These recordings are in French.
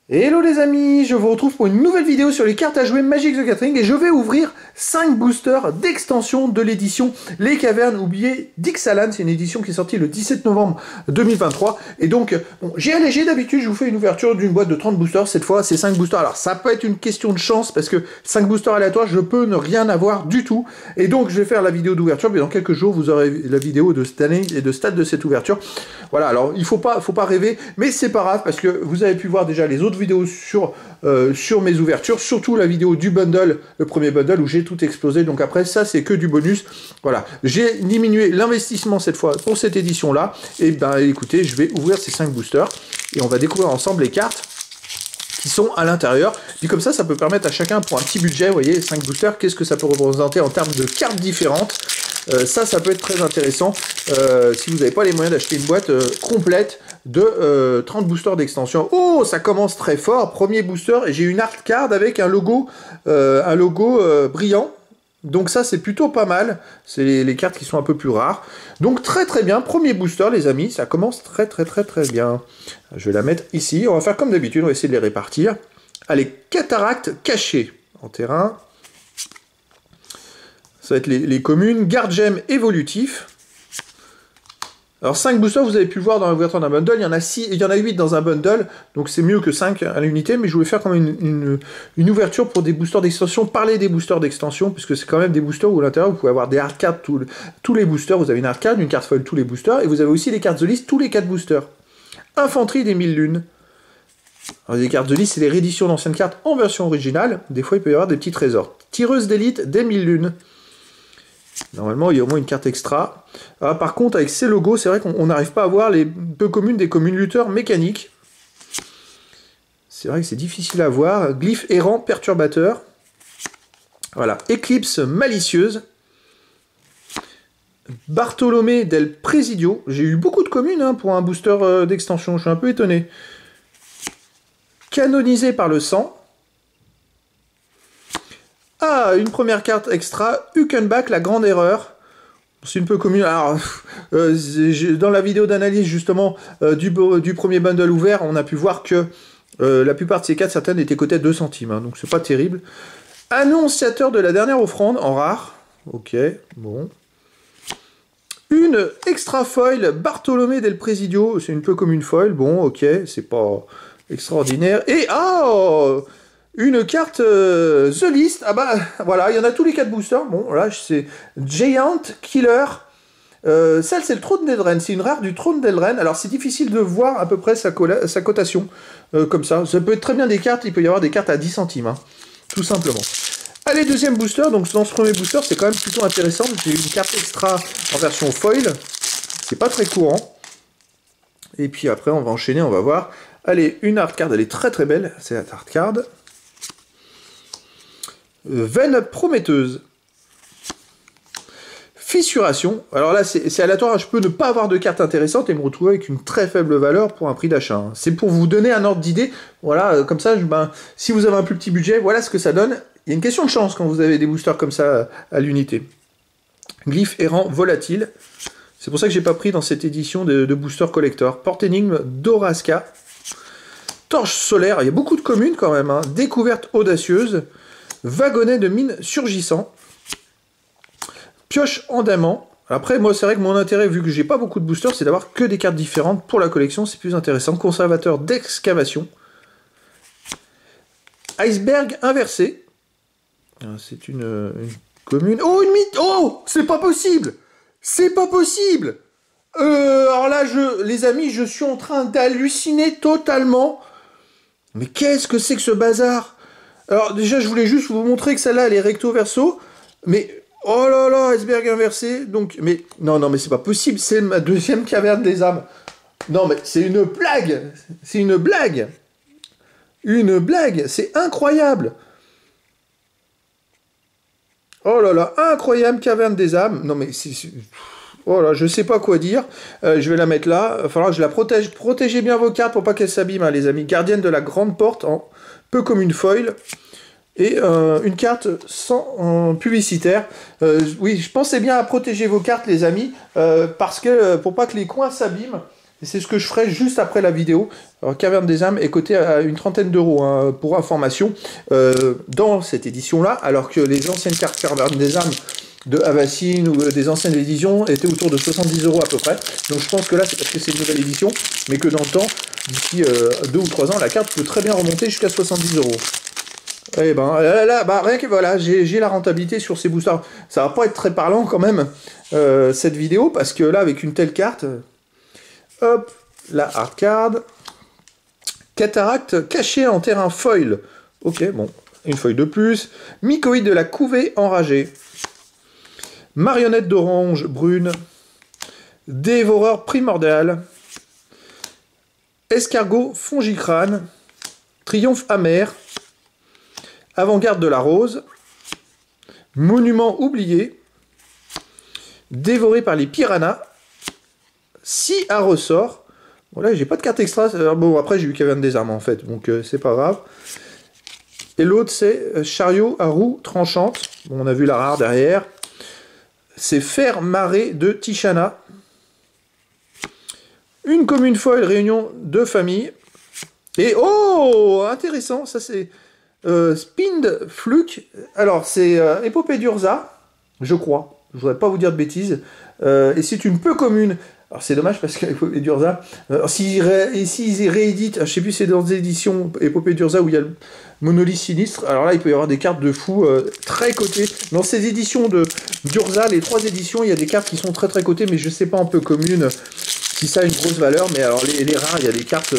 Hello les amis, je vous retrouve pour une nouvelle vidéo sur les cartes à jouer Magic the Gathering et je vais ouvrir 5 boosters d'extension de l'édition Les Cavernes oubliées d'Ixalan. C'est une édition qui est sortie le 17 novembre 2023 et donc bon, j'ai allégé. D'habitude je vous fais une ouverture d'une boîte de 30 boosters, cette fois c'est 5 boosters. Alors ça peut être une question de chance parce que 5 boosters aléatoires je peux ne rien avoir du tout et donc je vais faire la vidéo d'ouverture, mais dans quelques jours vous aurez la vidéo de standing et de stade de cette ouverture. Voilà, alors il faut pas rêver, mais c'est pas grave parce que vous avez pu voir déjà les autres vidéos sur mes ouvertures, surtout la vidéo du bundle, le premier bundle où j'ai tout explosé, donc après ça c'est que du bonus. Voilà, j'ai diminué l'investissement cette fois pour cette édition là, et ben écoutez, je vais ouvrir ces 5 boosters et on va découvrir ensemble les cartes qui sont à l'intérieur. Puis comme ça peut permettre à chacun pour un petit budget, vous voyez, 5 boosters, qu'est-ce que ça peut représenter en termes de cartes différentes. Ça peut être très intéressant si vous n'avez pas les moyens d'acheter une boîte complète de 30 boosters d'extension. Oh, ça commence très fort. Premier booster, et j'ai une art card avec un logo brillant. Donc ça, c'est plutôt pas mal. C'est les cartes qui sont un peu plus rares. Donc très très bien. Premier booster, les amis. Ça commence très bien. Je vais la mettre ici. On va faire comme d'habitude. On va essayer de les répartir. Allez, cataracte cachée en terrain. Ça va être les communes. Garde-gemme évolutif. Alors 5 boosters, vous avez pu le voir dans l'ouverture d'un bundle, il y en a 8 dans un bundle, donc c'est mieux que 5 à l'unité, mais je voulais faire quand même une ouverture pour des boosters d'extension, parler des boosters d'extension, puisque c'est quand même des boosters où à l'intérieur vous pouvez avoir des hard cards, tous les boosters, vous avez une hard card, une carte foil, tous les boosters, et vous avez aussi les cartes de liste, tous les 4 boosters. Infanterie des 1000 lunes. Alors les cartes de liste, c'est les rééditions d'anciennes cartes en version originale, des fois il peut y avoir des petits trésors. Tireuse d'élite des 1000 lunes. Normalement, il y a au moins une carte extra. Alors, par contre, avec ces logos, c'est vrai qu'on n'arrive pas à voir les peu communes des communes lutteurs mécaniques. C'est vrai que c'est difficile à voir. Glyphe errant perturbateur. Voilà. Éclipse malicieuse. Bartolomé del Presidio. J'ai eu beaucoup de communes pour un booster d'extension. Je suis un peu étonné. Canonisé par le sang. Ah, une première carte extra, Huckenbach, la grande erreur. C'est une peu commune. Alors, dans la vidéo d'analyse justement du premier bundle ouvert, on a pu voir que la plupart de ces cartes, certaines étaient cotées à 2 centimes, donc c'est pas terrible. Annonciateur de la dernière offrande, en rare. Ok, bon. Une extra foil, Bartolomé del Presidio, c'est une peu comme une foil, bon, ok, c'est pas extraordinaire. Et, oh, une carte The List, ah bah voilà, il y en a tous les 4 boosters. Bon, là c'est Giant Killer. Celle c'est le Trône d'Eldraine, c'est une rare du Trône d'Eldraine. Alors c'est difficile de voir à peu près sa cotation comme ça. Ça peut être très bien des cartes, il peut y avoir des cartes à 10 centimes, tout simplement. Allez, deuxième booster, donc dans ce premier booster c'est quand même plutôt intéressant. J'ai une carte extra en version foil, c'est pas très courant. Et puis après on va enchaîner, on va voir. Allez, une hard card, elle est très belle, c'est la hard card. Veine prometteuse. Fissuration. Alors là, c'est aléatoire. Je peux ne pas avoir de carte intéressante et me retrouver avec une très faible valeur pour un prix d'achat. C'est pour vous donner un ordre d'idée. Voilà, comme ça, si vous avez un plus petit budget, voilà ce que ça donne. Il y a une question de chance quand vous avez des boosters comme ça à l'unité. Glyphe errant volatile. C'est pour ça que j'ai pas pris dans cette édition de booster collector. Porte-énigme d'Orasca. Torche solaire. Il y a beaucoup de communes quand même. Découverte audacieuse. Wagonnet de mine surgissant. Pioche en diamant. Après, moi, c'est vrai que mon intérêt, vu que j'ai pas beaucoup de boosters, c'est d'avoir que des cartes différentes pour la collection. C'est plus intéressant. Conservateur d'excavation. Iceberg inversé. C'est une commune. Oh, une mythe. Oh, c'est pas possible. C'est pas possible. Alors là, les amis, je suis en train d'halluciner totalement. Mais qu'est-ce que c'est que ce bazar? Alors déjà, je voulais juste vous montrer que celle-là, elle est recto-verso, mais oh là là, iceberg inversé, donc, mais non, mais c'est pas possible, c'est ma deuxième caverne des âmes. Non, mais c'est une blague, c'est une blague, c'est incroyable. Oh là là, incroyable caverne des âmes. Non mais oh là, je sais pas quoi dire. Je vais la mettre là. Il va falloir que je la protège. Protégez bien vos cartes pour pas qu'elles s'abîment, les amis. Gardienne de la grande porte, peu comme une foil. Et une carte sans publicitaire. Oui, je pensais bien à protéger vos cartes, les amis, parce que pour pas que les coins s'abîment. Et c'est ce que je ferai juste après la vidéo. Alors, Caverne des âmes est coté à une trentaine d'euros, hein, pour information, dans cette édition-là, alors que les anciennes cartes Caverne des âmes de Avacyn ou des anciennes éditions étaient autour de 70 euros à peu près. Donc je pense que là, c'est parce que c'est une nouvelle édition, mais que dans le temps, d'ici 2 ou 3 ans, la carte peut très bien remonter jusqu'à 70 euros. Et ben là, bah, rien que voilà, j'ai la rentabilité sur ces boosters. Ça va pas être très parlant quand même, cette vidéo, parce que là, avec une telle carte, hop, la hard card, cataracte caché en terrain foil. Ok, bon, une feuille de plus. Mycoïde de la couvée enragée. Marionnette d'orange brune. Dévoreur primordial. Escargot fongicrâne. Triomphe amer. Avant-garde de la rose. Monument oublié. Dévoré par les piranhas. 6 à ressort. Bon là j'ai pas de carte extra. Bon après j'ai eu Caverne des âmes en fait, donc c'est pas grave. Et l'autre c'est chariot à roue tranchante. Bon, on a vu la rare derrière. C'est fer marée de Tishana. Une commune foil réunion de famille. Et oh intéressant, ça c'est Spind Fluke. Alors c'est Épopée d'Urza, je crois. Je voudrais pas vous dire de bêtises. Et c'est une peu commune. Alors c'est dommage parce qu'Épopée d'Urza, s'ils rééditent, je sais plus si c'est dans des éditions Épopée d'Urza où il y a le monolithe sinistre, alors là il peut y avoir des cartes de fou très cotées. Dans ces éditions d'Urza, les 3 éditions, il y a des cartes qui sont très très cotées, mais je sais pas un peu communes si ça a une grosse valeur, mais alors les rares, il y a des cartes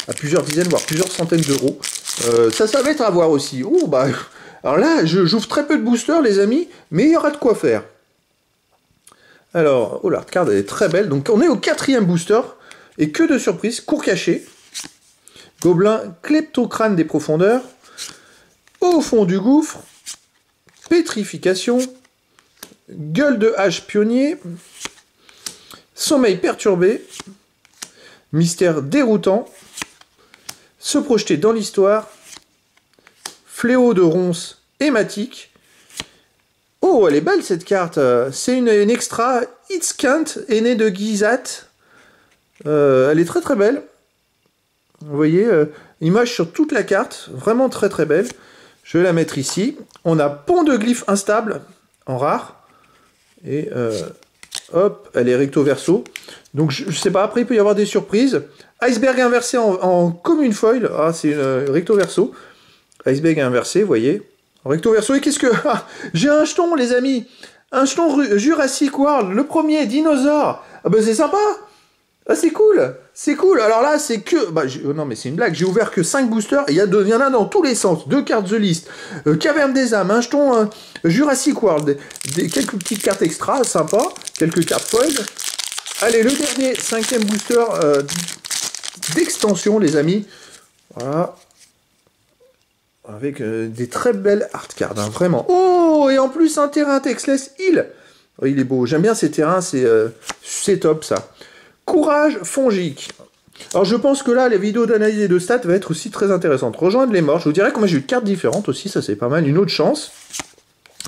à plusieurs dizaines, voire plusieurs centaines d'euros. Ça va être à voir aussi. Oh bah, alors là, j'ouvre très peu de boosters les amis, mais il y aura de quoi faire. Alors, oh la carte elle est très belle. Donc on est au 4e booster. Et que de surprises. Cours caché. Gobelin kleptocrâne des profondeurs. Au fond du gouffre. Pétrification. Gueule de hache pionnier. Sommeil perturbé. Mystère déroutant. Se projeter dans l'histoire. Fléau de ronces hématique. Oh, elle est belle cette carte. C'est une extra. Itzkant, aîné de Gizat. Elle est très très belle. Vous voyez, image sur toute la carte. Vraiment très très belle. Je vais la mettre ici. On a pont de glyphe instable en rare. Et hop, elle est recto verso. Donc je sais pas, après il peut y avoir des surprises. Iceberg inversé en commune foil. Ah, c'est une recto verso. Iceberg inversé, vous voyez. Recto verso, et qu'est-ce que... Ah, j'ai un jeton, les amis. Un jeton Jurassic World, le premier, dinosaure. Ah ben c'est sympa. Ah c'est cool. C'est cool. Alors là, c'est que... Bah, non mais c'est une blague, j'ai ouvert que 5 boosters, et il y en a dans tous les sens. 2 cartes The List, Caverne des âmes, un jeton Jurassic World, quelques petites cartes extra, sympa, quelques cartes foil. Allez, le dernier, 5e booster d'extension, les amis. Voilà. Avec des très belles art cards, hein, vraiment. Oh, et en plus un terrain Texless Hill. Oh, il est beau, j'aime bien ces terrains, c'est top ça. Courage fongique. Alors je pense que là, les vidéos d'analyse et de stats vont être aussi très intéressantes. Rejoindre les morts, je vous dirais que moi j'ai eu 4 différentes aussi, ça c'est pas mal. Une autre chance.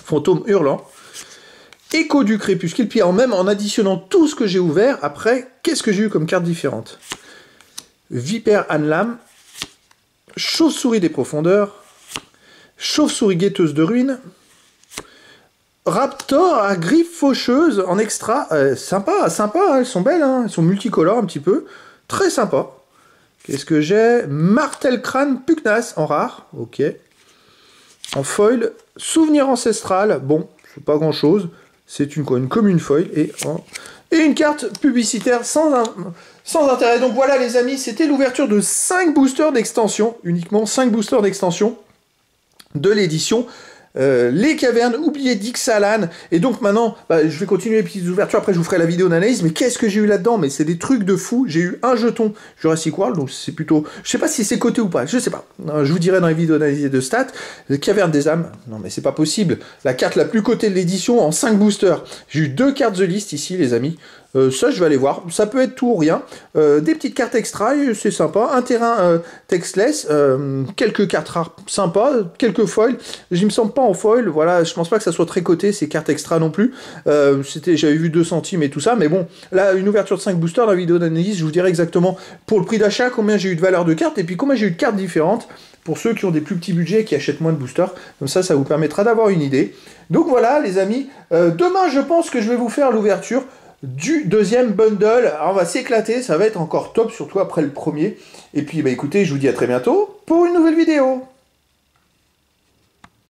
Fantôme hurlant. Écho du crépuscule, puis même en additionnant tout ce que j'ai ouvert, après, qu'est-ce que j'ai eu comme carte différente? Vipère Anlam. Chauve-souris des profondeurs. Chauve-souris guetteuse de ruines. Raptor à griffes faucheuses en extra. Sympa, hein, elles sont belles, hein, elles sont multicolores un petit peu. Très sympa. Qu'est-ce que j'ai? Martel crâne pugnace en rare. Ok. En foil. Souvenir ancestral. Bon, c'est pas grand-chose. C'est une commune foil. Et une carte publicitaire sans intérêt. Donc voilà les amis, c'était l'ouverture de 5 boosters d'extension. Uniquement 5 boosters d'extension de l'édition Les Cavernes oubliées d'Ixalan. Et donc maintenant, je vais continuer les petites ouvertures, après je vous ferai la vidéo d'analyse, mais qu'est-ce que j'ai eu là-dedans? Mais c'est des trucs de fou. J'ai eu un jeton Jurassic World, donc c'est plutôt... Je sais pas si c'est coté ou pas, je sais pas. Je vous dirai dans les vidéos d'analyse et de stats. Les Cavernes des âmes, non mais c'est pas possible. La carte la plus cotée de l'édition en 5 boosters. J'ai eu 2 cartes The List ici les amis. Ça, je vais aller voir. Ça peut être tout ou rien. Des petites cartes extra, c'est sympa. Un terrain textless, quelques cartes rares sympas, quelques foils. Je me sens pas en foil. Voilà, je pense pas que ça soit très coté, ces cartes extra non plus. J'avais vu 2 centimes et tout ça. Mais bon, là, une ouverture de 5 boosters, dans la vidéo d'analyse, je vous dirai exactement pour le prix d'achat combien j'ai eu de valeur de cartes et puis combien j'ai eu de cartes différentes. Pour ceux qui ont des plus petits budgets et qui achètent moins de boosters. Comme ça vous permettra d'avoir une idée. Donc voilà, les amis. Demain, je pense que je vais vous faire l'ouverture du deuxième bundle. Alors, on va s'éclater, ça va être encore top, surtout après le premier. Et puis, bah, écoutez, je vous dis à très bientôt pour une nouvelle vidéo.